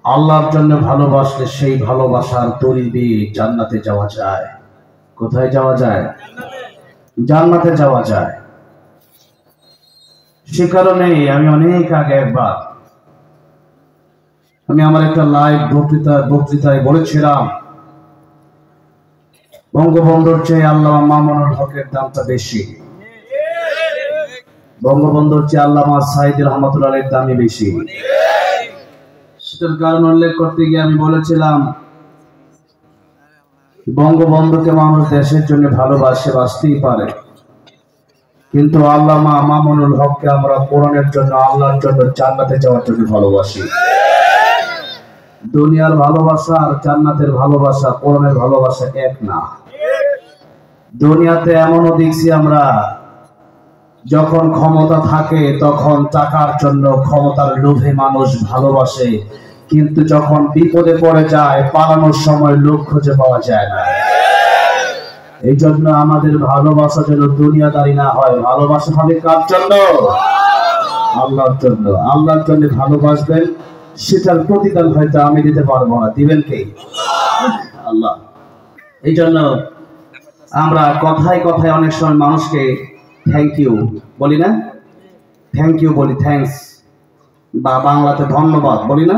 আল্লাহর জন্য ভালোবাসলে সেই ভালোবাসার তরি দিয়ে জান্নাতে যাওয়া যায়। কোথায় যাওয়া যায়? জান্নাতে যাওয়া যায়। সে কারণে আমি অনেক আগে একবার আমি আমার একটা লাইভ বক্তৃতায় বলেছিলাম, বঙ্গবন্ধুর চেয়ে আল্লামা মামুনুল হকের দামটা বেশি, বঙ্গবন্ধুর চেয়ে আল্লামা সাঈদী রহমাতুল্লাহর দামই বেশি। সেটার কারণ উল্লেখ করতে গিয়ে আমি বলেছিলাম, বঙ্গবন্ধুকে মানুষ দেশের জন্য ভালোবাসে, বাঁচতেই পারে, কিন্তু আল্লামা মামুনুল হককে আমরা কোরআনের জন্য, আল্লাহর জন্য, জান্নাতে যাওয়ার জন্য ভালোবাসি। দুনিয়ার ভালোবাসা আর জান্নাতের ভালোবাসা, কোরআনের ভালোবাসা এক না। দুনিয়াতে এমনও দেখছি আমরা, যখন ক্ষমতা থাকে তখন টাকার জন্য, ক্ষমতার লোভে মানুষ ভালোবাসে, কিন্তু যখন বিপদে পড়ে যায় পালানোর সময় লোক খুঁজে পাওয়া যায় না। এই জন্য আমাদের ভালোবাসা যেন দুনিয়াদারি না হয়, ভালোবাসা হবে কার জন্য? আল্লাহর জন্য। আল্লাহর জন্য ভালোবাসবেন, সেটার প্রতিদান হয়তো আমি দিতে পারবো না, দিবেন কে? আল্লাহ। এই জন্য আমরা কথায় কথায় অনেক সময় মানুষকে থ্যাংক ইউ বলি না? থ্যাংক ইউ বলি, থ্যাঙ্কস, বা বাংলাতে ধন্যবাদ বলি না?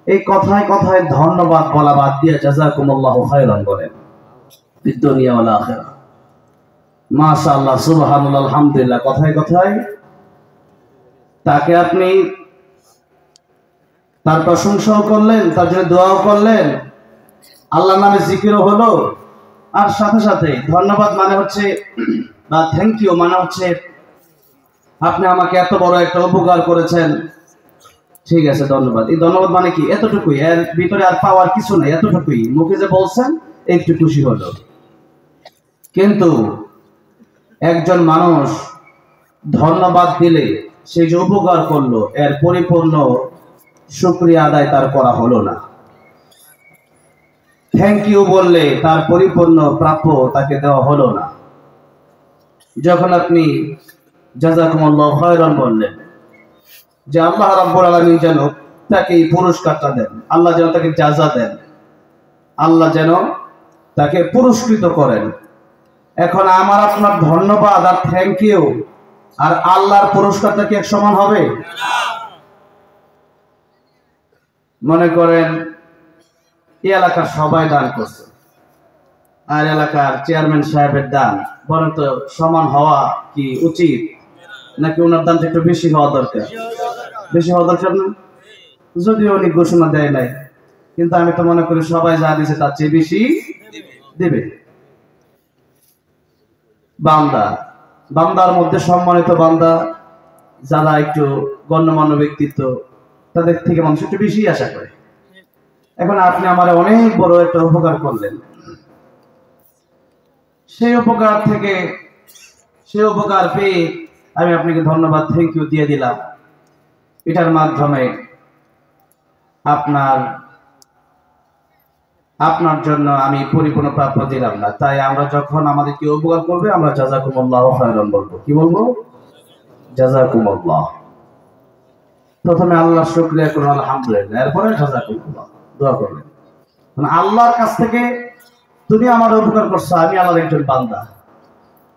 এই কথায় কথায় ধন্যবাদ বলা বাদ দিয়ে জাযাকুমুল্লাহু খায়রান বলেন, দুনিয়া ওয়াল আখিরা। মাশাআল্লাহ, সুবহানাল্লাহ, আলহামদুলিল্লাহ। কথায় কথায় তাকে আপনি তার প্রশংসাও করলেন, তার জন্য দোয়াও করলেন, আল্লাহর নামে জিকিরও হলো, আর সাথে সাথে ধন্যবাদ মানে হচ্ছে, বা থ্যাংক ইউ মানে হচ্ছে, আপনি আমাকে এত বড় একটা উপকার করেছেন, ঠিক আছে ধন্যবাদ। এই ধন্যবাদ মানে কি? এতটুকুই, এর ভিতরে আর পাওয়ার কিছু নেই, এতটুকুই। মুখে যে বলছেন একটু খুশি হলো। কিন্তু একজন মানুষ ধন্যবাদ দিলে, সে যে উপকার করলো, এর পরিপূর্ণ শুকরিয়া আদায় তার করা হলো না। থ্যাংক ইউ বললে তার পরিপূর্ণ প্রাপ্য তাকে দেওয়া হলো না। যখন আপনি জাযাকুমুল্লাহু খায়রান বললেন, যে আল্লাহ রাব্বুল আলামিন যেন তাকে এই পুরস্কারটা দেন, আল্লাহ যেন তাকে জাযা দেন, আল্লাহ যেন তাকে পুরস্কৃত করেন। এখন আমার আপনার ধন্যবাদ আর থ্যাংক ইউ আর আল্লাহর পুরস্কারটা কি এক সমান হবে? মনে করেন এই এলাকার সবাই দান করছে, আর এলাকার চেয়ারম্যান সাহেবের দান, বরং তো সমান হওয়া কি উচিত? নাকি ওনার দানটা একটু বেশি হওয়া দরকার? বেশি হওয়া দরকার না? যদিও উনি ঘোষণা দেয় নাই, কিন্তু আমি তো মনে করি সবাই যা দিছে তার চেয়ে বেশি দেবে। বান্দা, বান্দার মধ্যে সম্মানিত বান্দা যারা একটু গণ্যমান্য ব্যক্তিত্ব, তাদের থেকে মানুষ একটু বেশি আশা করে। এখন আপনি আমার অনেক বড় একটা উপকার করলেন, সেই উপকার থেকে, সেই উপকার পেয়ে আমি আপনাকে ধন্যবাদ, থ্যাংক ইউ দিয়ে দিলাম। এটার মাধ্যমে আপনার জন্য আমি পরিপূর্ণ প্রাপ্য দিলাম না। তাই আমরা যখন আমাদের কি উপকার করবে, আমরা জাযাকুমুল্লাহু খায়রান বলবো। কি বলবো? জাযাকুমুল্লাহ। প্রথমে আল্লাহ শুকরিয়া করুন, আলহামদুলিল্লাহ, এরপরে জাযাকুমুল্লাহ দোয়া করবেন। মানে আল্লাহর কাছ থেকে, তুমি আমার উপকার করছো, আমি আল্লাহর একজন বান্দা,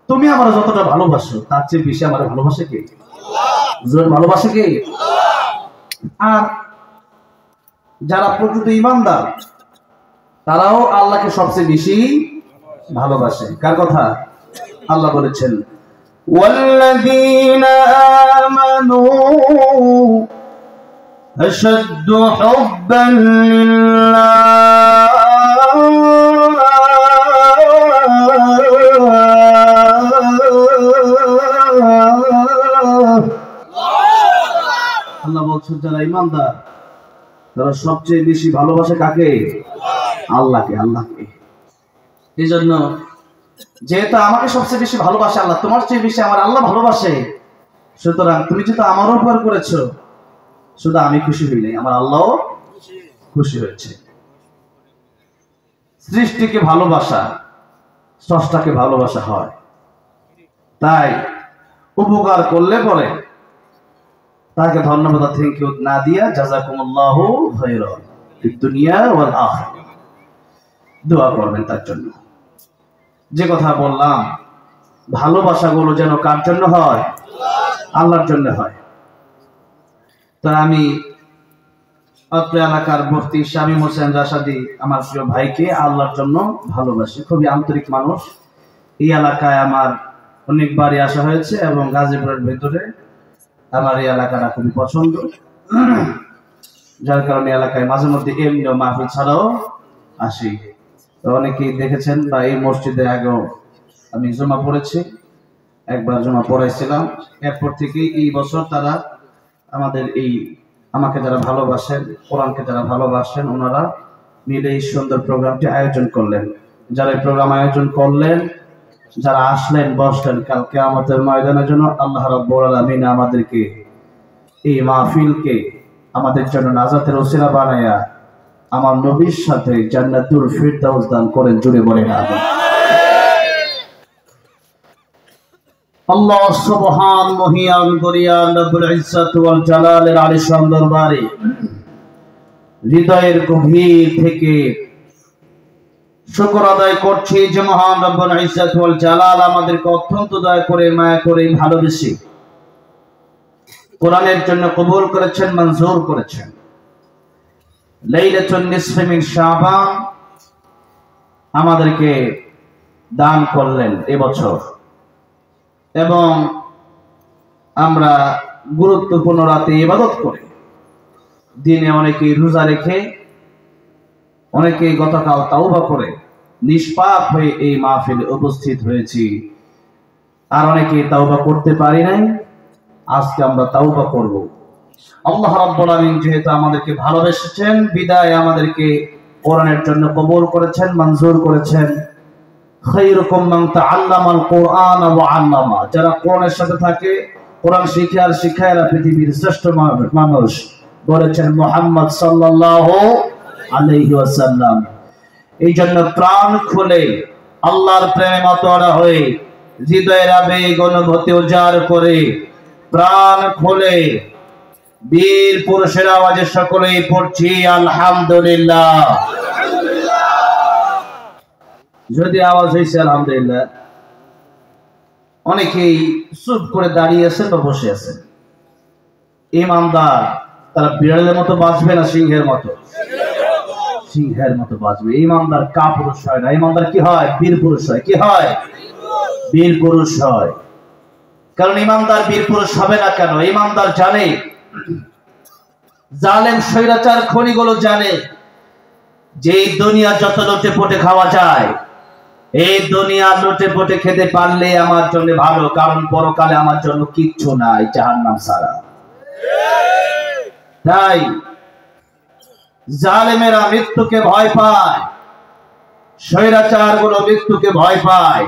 তুমি আমার যতটা ভালোবাসো তার চেয়ে বেশি আমার ভালোবাসে কে? আল্লাহ। ভালোবাসে কে? আল্লাহ। আর যারা প্রকৃত ঈমানদার, তারাও আল্লাহকে সবচেয়ে বেশি ভালোবাসে। কার কথা? আল্লাহ বলেছেন, ওয়াল্লাযীনা আমানু আশাদ্দু হুব্বান লিল্লাহ। আল্লাহ বলছেন, যারা ঈমানদার তারা সবচেয়ে বেশি ভালোবাসে কাকে? আল্লাহকে। আল্লাহকে। এই জন্য যেহেতু আমাকে সবচেয়ে বেশি ভালোবাসে আল্লাহ, তোমার চেয়ে বেশি আমার আল্লাহ ভালোবাসে, সুতরাং তুমি যেহেতু আমার উপকার করেছো, শুধু আমি খুশি হই নাই, আমার আল্লাহও খুশি হয়েছে। সৃষ্টিকে ভালোবাসা, স্রষ্টাকে ভালোবাসা হয়। তাই উপকার করলে পরে তাকে ধন্যবাদ থ্যাংক ইউ না দিয়া জাযাকুমুল্লাহু খাইরান ফিদ দুনিয়া ওয়াল আখিরাহ দোয়া করবেন তার জন্য। যে কথা বললাম, ভালোবাসাগুলো যেন কার জন্য হয়? আল্লাহর জন্য হয়। তো আমি অত্র এলাকার মুফতি শামীম হোসেন রাশাদি আমার প্রিয় ভাইকে আল্লাহর জন্য ভালোবাসি, খুবই আন্তরিক মানুষ। এই এলাকায় আমার অনেকবারই আসা হয়েছে এবং গাজীপুরের ভেতরে আমার এই এলাকাটা খুবই পছন্দ, যার কারণে এলাকায় মাঝে মধ্যে এমনিও মাহফিল ছাড়াও আসি। তো অনেকেই দেখেছেন বা এই মসজিদে আগেও আমি জমা পড়েছি, একবার জমা পড়াইছিলাম। এরপর থেকে এই বছর তারা আমাকে যারা ভালোবাসেন, কোরআনকে যারা ভালোবাসেন, ওনারা মিলে এই সুন্দর প্রোগ্রামটি আয়োজন করলেন। যারা এই প্রোগ্রাম আয়োজন করলেন, যারা আসলেন বসলেন, কালকে আমাদের ময়দানের জন্য আল্লাহ রাব্বুল আলামিন আমাদেরকে এই মাহফিলকে আমাদের জন্য নাজাতের ওসিলা বানায়া আমার নবীর সাথে জান্নাতুল ফিরদাউস দান করেন। জুড়ে বলেন আমিন। আল্লাহ সুবহান মহিয়ান গরিয়ান রব্বুল ইজ্জত ওয়াল জালালের আলিশান দরবারে হৃদয়ের গভীর থেকে শুকর আদায় করছি যে মহান রব্বুল ইজ্জত ওয়াল জালাল আমাদেরকে অত্যন্ত দয়া করে, মায়া করে, ভালোবেসে কোরআনের জন্য কবুল করেছেন, মঞ্জুর করেছেন। লাইলাতুন নিসফি মিন শাবান আমাদেরকে দান করলেন এবছর, এবং আমরা গুরুত্বপূর্ণ রাতে ইবাদত করে, দিনে অনেকেই রোজা রেখে, অনেকেই গতকাল তাওবা করে নিষ্পাপ হয়ে এই মাহফিলে উপস্থিত হয়েছি। আর অনেকেই তাওবা করতে পারি নাই, আজকে আমরা তাওবা করব। আল্লাহ রাব্বুল আলামিন যেহেতু আমাদেরকে ভালোবেসেছেন, বিদায় আমাদেরকে কোরআনের জন্য কবুল করেছেন, মঞ্জুর করেছেন। খায়রুকুম মান তাআল্লামাল কুরআন ওয়া আল্লামা, যারা কোরআনের সাথে থাকে, কোরআন শিখে আর শিখায়, পৃথিবীর শ্রেষ্ঠ মানুষ বলেছেন মুহাম্মদ সাল্লাল্লাহু আলাইহি ওয়াসাল্লাম। এই জন্য প্রাণ খুলে আল্লাহর প্রেমে মাতোয়ারা হয়ে, হৃদয়ের আবেগ অনুভূতি উজাড় করে, প্রাণ খুলে বীর পুরুষের আওয়াজে সকলেই পড়ছি আলহামদুলিল্লাহ। যদি আওয়াজ হয়েছে আলহামদুলিল্লাহ, অনেকেই চুপ করে দাঁড়িয়ে আছেন বা বসে আছেন। ইমানদার তারা বিড়ালের মতো বাঁচবে না সিংহের মতো? সিংহের মতো বাঁচবে। ইমানদার কাপুরুষ হয় না, ইমানদার কি হয়? বীর পুরুষ হয়। কি হয়? বীর পুরুষ হয়। কারণ ইমানদার বীর পুরুষ হবে না কেন? ইমানদার জানে, জালেম স্বৈরাচার খনিগুলো জানে যে এই দুনিয়া যত লোটে পটে খাওয়া যায়, এই দুনিয়া লোটে পটে খেতে পারলে আমার জন্য ভালো, কারণ পরকালে আমার জন্য কিচ্ছু নাই জাহান্নাম ছাড়া। তাই জালেমেরা মৃত্যুকে ভয় পায়, স্বৈরাচার গুলো মৃত্যুকে ভয় পায়,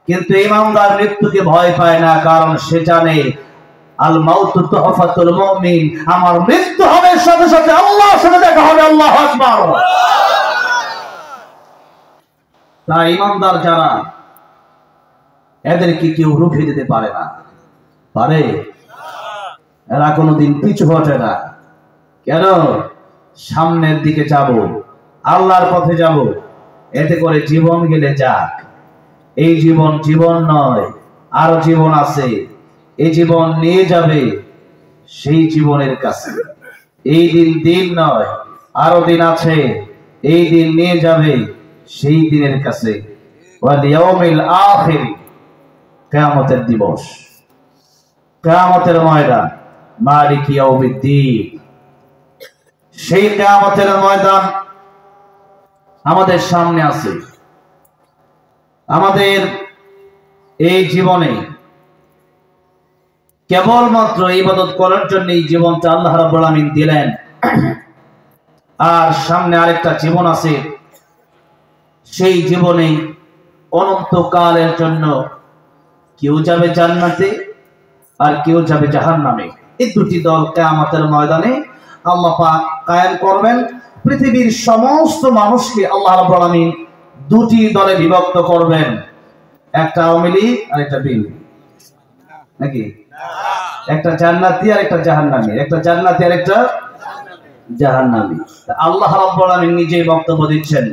কিন্তু ইমানদার মৃত্যুকে ভয় পায় না, কারণ সে জানে আল মাউতু তুহফাতুল মুমিন, আমার মৃত্যু হবে সাথে সাথে আল্লাহর সাথে দেখা হবে। আল্লাহু আকবার। তাই ইমানদার যারা, এদেরকে কেউ রুখে দিতে পারে না। পারে? এরা কোনোদিন পিছু হটে না। কেন? সামনের দিকে যাব, আল্লাহর পথে যাব, এতে করে জীবন গেলে যাক। এই জীবন জীবন নয়, আরো জীবন আছে। এই জীবন নিয়ে যাবে সেই জীবনের কাছে। এই দিন দিন নয়, আরো দিন আছে। এই দিন নিয়ে যাবে সেই দিনের কাছে। ওয়াল ইয়াউমিল আখির, কিয়ামতের দিবস, কিয়ামতের ময়দান, মালিক ইয়াউমিদ্দিন। সেই কিয়ামতের ময়দান আমাদের সামনে আছে। আমাদের এই জীবনে কেবলমাত্র ইবাদত করার জন্য এই জীবনটা আল্লাহ রাব্বুল আলামিন দিলেন, আর সামনে আরেকটা জীবন আছে। সেই জীবনে অনন্তকালের জন্য কেউ যাবে জান্নাতে আর কেউ যাবে জাহান্নামে। এই দুটি দল কিয়ামতের ময়দানে আল্লাহ পাক কায়েম করবেন। পৃথিবীর সমস্ত মানুষকে আল্লাহ রাব্বুল আলামিন দুটি দলে বিভক্ত করবেন, একটা আওয়ামী লীগ আর একটা বিএনপি। নাকি? একটা জান্নাতি আর একটা জাহান্নামী, একটা জান্নাতি আর একটা জাহান্নামী। আল্লাহ রাব্বুল আলামিন নিজেই বক্তব্য দিচ্ছেন,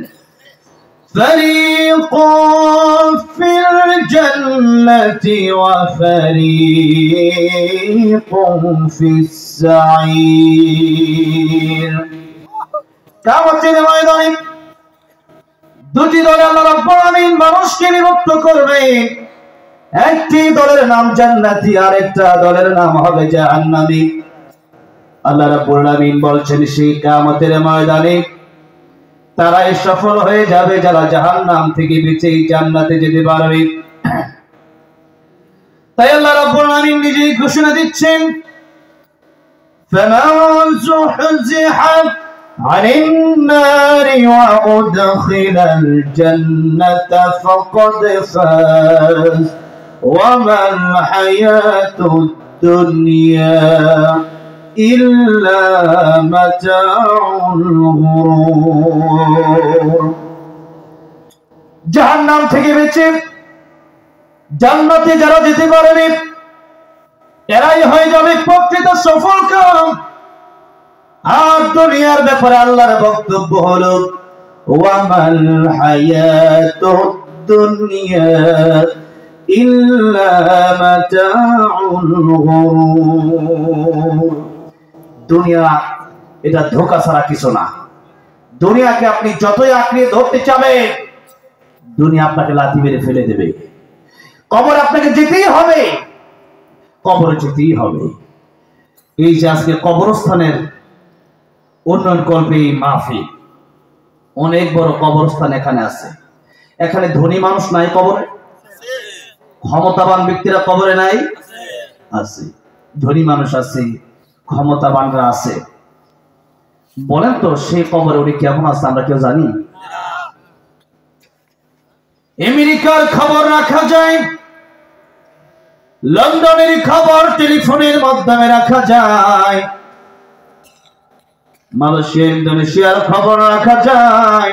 ফারিকুন ফিল জান্নাতি ওয়া ফারিকুন ফিস সাঈর। কিয়ামতের ময়দানে দুটি দলে আল্লাহ রাব্বুল আলামিন মানুষকে বিভক্ত করবে। একটি দলের নাম জান্নাতি আর একটা দলের নাম হবে জাহান্নামী। আল্লাহ রাব্বুল আলামিন বলছেন, সেই কিয়ামতের ময়দানে তারাই সফল হয়ে যাবে যারা জাহান্নাম থেকে বেঁচে জান্নাতে যেতে পারবে। তাই আল্লাহ রাব্বুল আলামিন নিজেই ঘোষণা দিচ্ছেন, ফামান যুহজিহা আনিন নারি ওয়া উদখিলাল জান্নাতা ফাকাদ ফাজ ওয়া মাল হায়াতুদ দুনিয়া ইল্লা মাতাউল গুরুর। জাহান্নাম থেকে বেঁচে জান্নাতে যারা যেতে পারবে এরাই হয়ে যাবে প্রকৃত সফলকাম। আর দুনিয়ার ব্যাপারে আল্লাহর বক্তব্য হলো, ওয়া মাল হায়াতুদ দুনিয়া ইল্লা মাতাউল গুরুর। দুনিয়া এটা ধোঁকা ছাড়া কিছু না। দুনিয়াকে আপনি যতই আঁকড়িয়ে ধরতে চাবেন, দুনিয়া আপনাকে লাথি মেরে ফেলে দেবে। কবর আপনাকে যেতেই হবে, কবরে যেতেই হবে। এই যে আজকে কবরস্থানের উন্নয়ন করবে এই মাহফিল, অনেক বড় কবরস্থান এখানে আছে। এখানে ধনী মানুষ নাই কবরে, ক্ষমতাবান ব্যক্তিরা কবরে নাই, আছে। ধনী মানুষ আছে, ক্ষমতাবানরা আছে। বলেন তো সেই কবরে উনি কেমন আছে আমরা কেউ জানি? আমেরিকার খবর রাখা যায়, লন্ডনের খবর টেলিফোনের মাধ্যমে রাখা যায়, মালয়েশিয়া ইন্দোনেশিয়ার খবর রাখা যায়,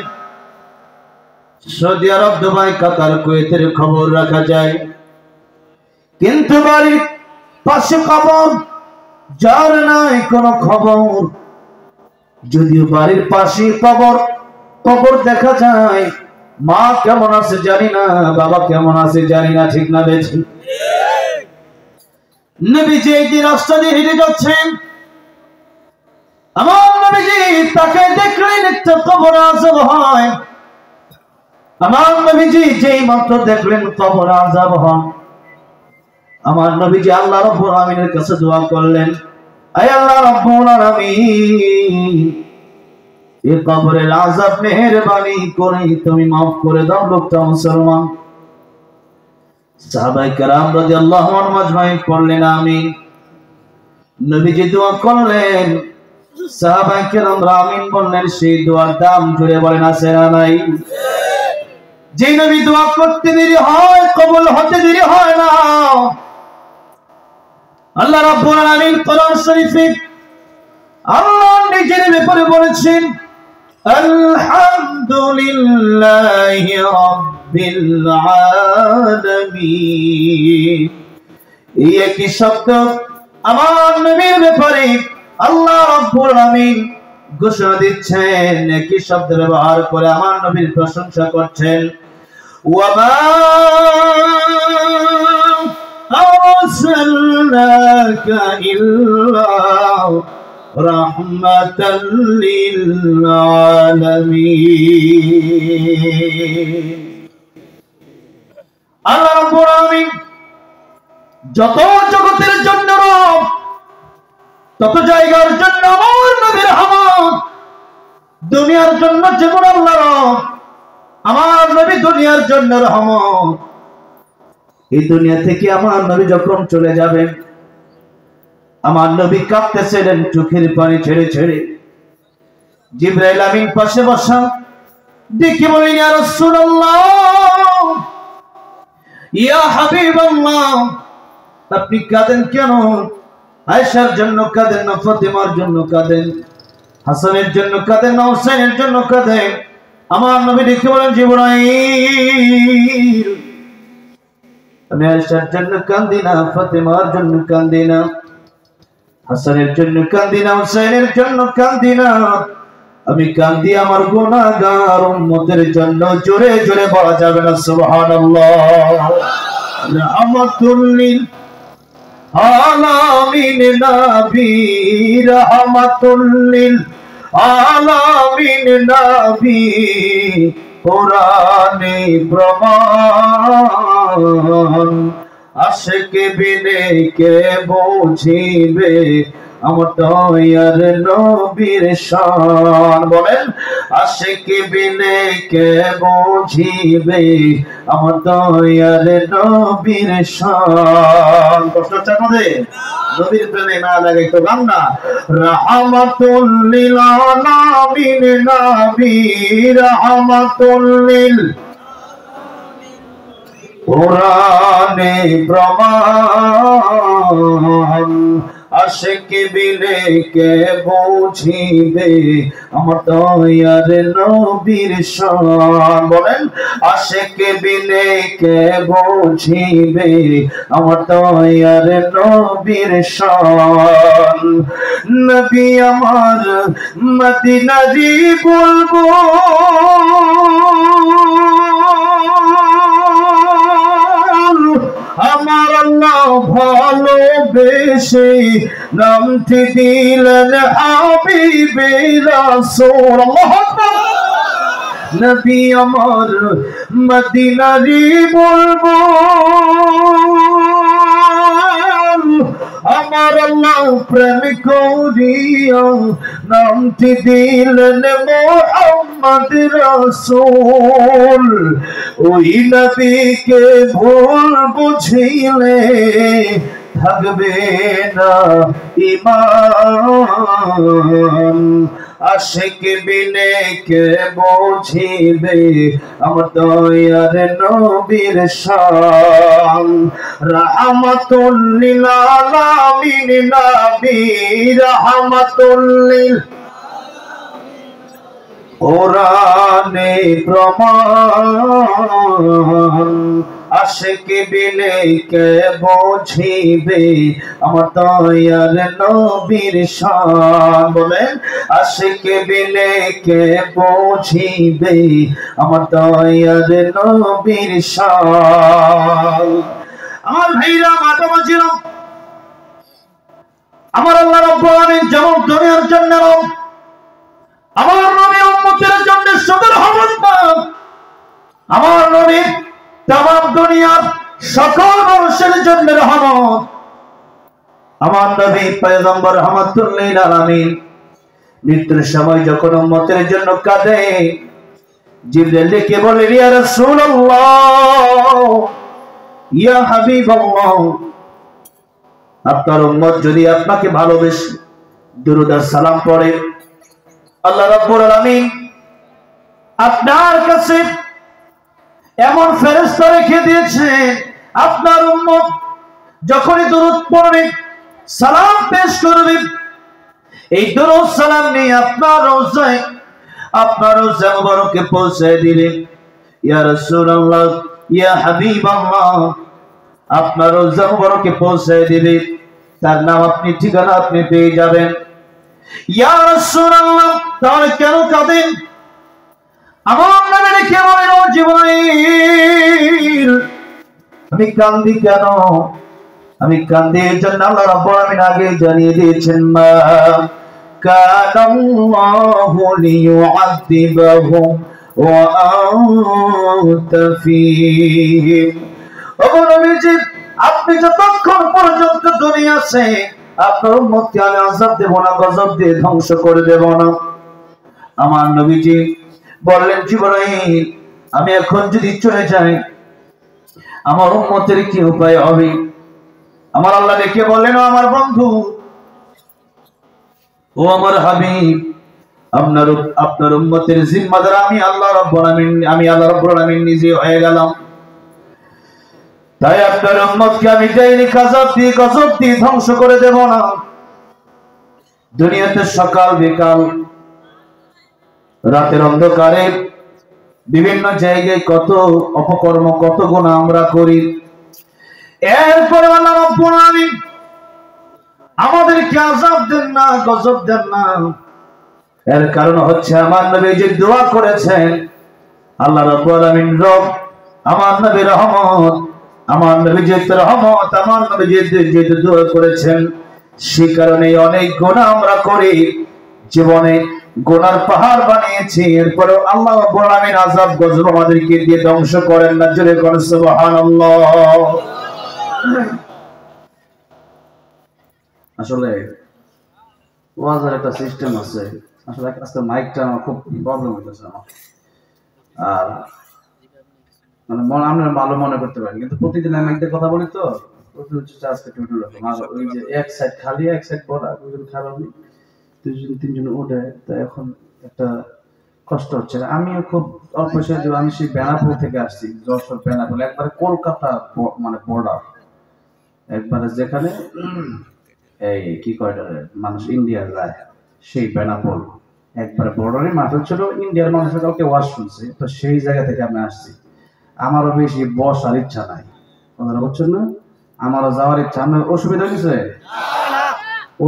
সৌদি আরব দুবাই কাতার কুয়েতের খবর রাখা যায়। কিন্তু বাড়ির পাশে কবর, যার নাই কোনো খবর। যদিও বাড়ির পাশে কবর, কবর দেখা যায়, মা কেমন আছে জানি না, বাবা কেমন আছে জানি না, ঠিক না বেঠিক? নবীজি একদিন রাস্তা দিয়ে হেঁটে যাচ্ছেন, আমার নবীজি তাকে দেখলেন একটা কবর আযাব হয়। আমার নবীজি যেই মাত্র দেখলেন কবর আযাব হয়, আমার নবীজি আল্লাহ রাব্বুল আলামিনের কাছে দোয়া করলেন, আয় আল্লাহ রাব্বুল আলামিন, এই কবরের আযাব মেহেরবানি করে তুমি মাফ করে দাও, লোকটা মুসলমান। সাহাবায়ে কেরাম রাদিয়াল্লাহু আনহুম আজমাইন পড়লেন আমিন। নবীজি দোয়া করলেন, সাহাবায়ে কেরাম আমিন বললেন। সেই দোয়ার দাম জুড়ে বলেন আছে না নাই? যে নবী দোয়া করতে দেরি হয়, কবুল হতে দেরি হয় না। আল্লাহ রাব্বুল আলামিন কোরআন শরীফে আল্লাহ নিজের ব্যাপারে বলেছেন, আলহামদুলিল্লাহি রাব্বিল আলামিন। এই একই শব্দ আমার নবীর ব্যাপারে আল্লাহ রাব্বুল আলামিন ঘোষণা দিচ্ছেন, একই শব্দ ব্যবহার করে আমার নবীর প্রশংসা করছেন। ওয়া মা আরসালনাকা ইল্লা রাহমাতাল লিল আলামিন। আল্লাহ রাব্বুল আলামিন যত জগতের জন্য রব, তত জায়গার জন্য আমার নবীর রহমত। দুনিয়ার জন্য যেমন আল্লাহ রব, আমার নবী দুনিয়ার জন্য রহমত। এই দুনিয়া থেকে আমার নবী যখন চলে যাবেন, আমার নবী কাঁদতেছিলেন চোখের পানি ছেড়ে ছেড়ে। জিবরাইল আমিন পাশে বসা, ডেকে বলেন, ইয়া রাসূলুল্লাহ, ইয়া হাবিবাল্লাহ, আপনি কাঁদেন কেন? আয়েশার জন্য কাঁদেন না ফাতেমার জন্য কাঁদেন? হাসানের জন্য কাঁদেন না হুসাইনের জন্য কাঁদেন? আমার নবী ডেকে বলেন, জিবরাইল, আমি আয়েশার জন্য কাঁদি না, ফাতেমার জন্য কাঁদি না, হাসানের জন্য কান্দি না, হুসাইনের জন্য কান্দি না, আমি কান্দি আমার গুনাহগার উম্মতের জন্য। জোরে জোরে বলা যাবে না সুবহানাল্লাহ। রাহমাতুল লিল আলামিন নবী, রাহমাতুল লিল আলামিন নবী, কোরআনে প্রমাণ। আশিক বিনে কে বুঝিবে আমার দয়ার নবীর শান। বলেন, আশিক বিনে কে বুঝিবে আমার দয়ার নবীর শান। কষ্ট হচ্ছে আপনাদের? নবীর প্রেমে না লাগে তো গান না। রাহমাতুল লিল আলামিন নবী, রাহমাতুল লিল কোরআনে প্রমাণ। আশিক বিনে কে বুঝিবে আমার দয়ার নবীর শান। বলেন, আশিক বিনে কে বুঝিবে আমার দয়ার নবীর শান। নবী আমার মদিনারি বলবো, আমার আল্লাহ ভালোবেসে নামটি দিলেন হাবিবে রাসূল। আল্লাহু আকবার। নবী আমার মদিনারি বলবো, আমার আল্লাহ প্রেম করিয়া নামটি দিলেন মুহাম্মদ রাসূল। ওই নবীকে ভুল বুঝিলে থাকবে না ঈমান। আশিক বিনে কে বুঝিবে আমার দয়ার নবীর শান। রাহমাতুল লিল আলামিন নবী, রাহমাতুল লিল কোরআনে প্রমাণ। আশিক বিনে কে বুঝিবে আমার দয়ার নবীর শান। বলেন, আশিক বিনে কে বুঝিবে আমার দয়ার নবীর শান। আমার ভাইরা, মাতামাজিরা, আমার আল্লাহ রাব্বুল আলামিন যেমন দুনিয়ার জন্য, আমার নবী উম্মতের জন্য সদর রহমত, আমার নবী তামাম দুনিয়ার সকল মানুষের জন্য রহমত। আমার নবী পয়গম্বর রাহমাতুল লিল আলামিন মৃত্যুর সময় যখন উম্মতের জন্য কাঁদে, জিবরাইল ডেকে বলে, ইয়া রাসূলুল্লাহ, ইয়া হাবিবাল্লাহ, আপনার উম্মত যদি আপনাকে ভালোবেসে দুরূদ আর সালাম পড়ে, আল্লাহ রাব্বুল আলামিন আপনার কাছে এমন ফেরেশতা রেখে দিয়েছে, আপনার উম্মত যখনই দুরূদ পড়বে, সালাম পেশ করবে, এই দুরূদ সালাম নিয়ে আপনার রওজায় মুবারকে পৌঁছে দিলেন। ইয়া রাসূলুল্লাহ, ইয়া হাবিবাল্লাহ, আপনার রওজা মুবারকে পৌঁছে দিবে, তার নাম আপনি, ঠিকানা আপনি পেয়ে যাবেন। ইয়া রাসূলুল্লাহ, তাহলে কেন কাঁদেন? আমার নবী কে বলেন, ও জিবরাইল, আমি কান্দি কেন? আমি কান্দি এর জন্য আল্লাহ রাব্বুল আলামিন আগে জানিয়ে দিয়েছেন, মা কানাল্লাহু লিয়ুআযিবাহুম ওয়া আনতা ফীহিম। ও নবীজি, আপনি যতক্ষণ পর্যন্ত দুনিয়া আছে, আপনার উম্মতকে আমি আযাব দেব না, গজব দিয়ে ধ্বংস করে দেব না। আমার নবীজি বললেন, জিবরাইল, আমি এখন যদি চলে যাই, আমার উম্মতের কি উপায় হবে? আমার আল্লাহ ডেকে বললেন, ও আমার বন্ধু, ও আমার হাবিব, আপনার উম্মতের জিম্মাদার আমি আল্লাহ রাব্বুল আলামিন নিজে হয়ে গেলাম। তাই আপনার উম্মতকে আমি ডাইনি গজব দিয়ে ধ্বংস করে দেব না। দুনিয়াতে সকাল বিকাল রাতের অন্ধকারে বিভিন্ন জায়গায় কত অপকর্ম, কত গুনাহ আমরা করি। এরপরে আল্লাহ রাব্বুল আলামিন আমাদেরকে আযাব দেন না, গজব দেন না। এর কারণ হচ্ছে আমার নবী যে দোয়া করেছেন, আল্লাহ রাব্বুল আলামিন রব আমার নবীর রহমত, আমার নবী যে রহমত, আমার নবী যে দোয়া করেছেন, সেই কারণে অনেক গুনাহ আমরা করি, জীবনে গুনার পাহাড় বানিয়েছি, এরপরে আল্লাহ রাব্বুল আলামিন আযাব গজব আমাদেরকে দিয়ে ধ্বংস করেন না। জোরে বলেন সুবহানাল্লাহ। আসলে ওয়াজের একটা সিস্টেম আছে, আসলে আজকে মাইকটা আমার খুব প্রবলেম হইতেছে আমার, আর মানে আমরা ভালো মনে করতে পারি, কিন্তু প্রতিদিন আমি একটা কথা বলি তো, আজকে একটু রকম, আর ওই যে এক সাইড খালি এক সাইড ভরা, দুজন খারাপ দুজন তিনজন ওঠে, তো এখন একটা কষ্ট হচ্ছে। আমিও খুব অল্প সময়, আমি সেই বেনাপুর থেকে আসছি, যশোর বেনাপুর, একবারে কলকাতা মানে বর্ডার, একবারে যেখানে এই কি কয় মানুষ ইন্ডিয়া যায়, সেই বেনাপোল একবারে বর্ডারে মাঠে ছিল, ইন্ডিয়ার মানুষের কাউকে ওয়াজ শুনছে, তো সেই জায়গা থেকে আমি আসছি। আমারও বেশি বসার ইচ্ছা নাই, কথাটা বুঝছেন না, আমারও যাওয়ার ইচ্ছা। আমার অসুবিধা হয়েছে,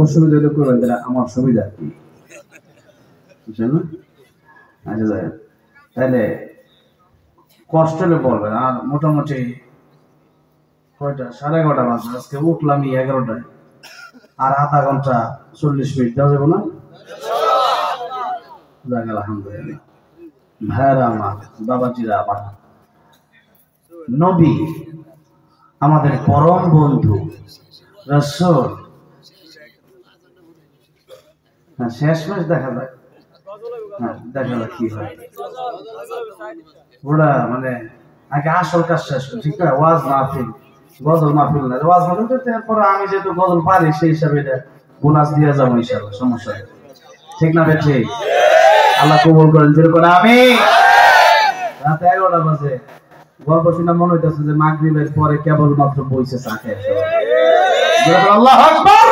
অসুবিধা হলে করবেন, আমার সুবিধা কি, বুঝছেন না? আচ্ছা যাই, তাহলে কষ্ট হলে বলবেন। আর মোটামুটি কয়টা, 11:30 বাজে, আজকে উঠলাম 11টায়, আর আধা ঘন্টা 40 মিনিট দেওয়া যাবে না? যাক আলহামদুলিল্লাহ। ভাইরা আমার, বাবাজিরা আমার, নবী আমাদের পরম বন্ধু রাসূল, শেষ মাস দেখা যাক, দেখা যাক কি হয়। ওরা মানে আগে আসল কাজ শেষ করি, ঠিক আছে? ওয়াজ মাহফিল, গজল মাহফিল না, ওয়াজ মাহফিল তো তারপরে আমি যেহেতু গজল পারি, সেই হিসাবে এটা বোনাস দিয়ে যাবো ইনশাআল্লাহ, সমস্যা নেই, ঠিক না? বেঠে আল্লাহ কবুল করেন, যেরকম আমি রাত 11টা বাজে গল্প শুনে মনে হইতেছে যে মাগরিবের পরে কেবল মাত্র বইছে চা খেয়ে। আল্লাহু আকবার।